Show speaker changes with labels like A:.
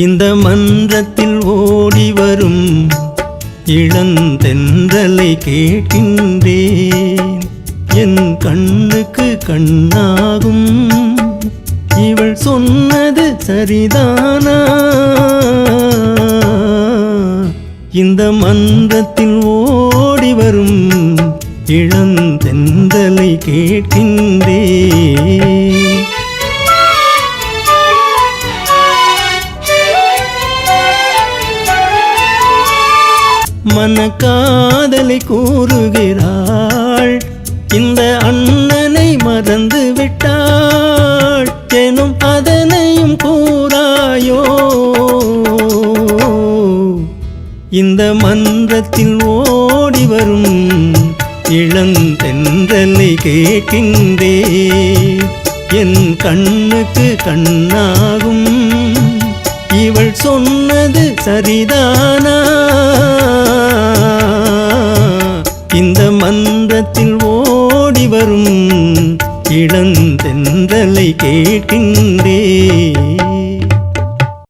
A: இந்த மன்றத்தில் ஓடி வரும் இளந்தென்றலை கேட்கின்றேன். என் கண்ணுக்கு கண்ணாகும் இவள் சொன்னது சரிதானா? இந்த மன்றத்தில் ஓடி வரும் இளந்தென்றலை கேட்கின்றேன். மனக்காதலை கூறுகிறாள், இந்த அண்ணனை மறந்து விட்டாள் எனும் அதனையும் கூறாயோ? இந்த மன்றத்தில் ஓடி வரும் இளந்தென்றலை கேட்கின்றேன். என் கண்ணுக்கு கண்ணாகும் இவள் சொன்னது சரிதானா? இந்த மன்றத்தில் ஓடி வரும் இளந்தென்றலை கேட்கின்றேன்.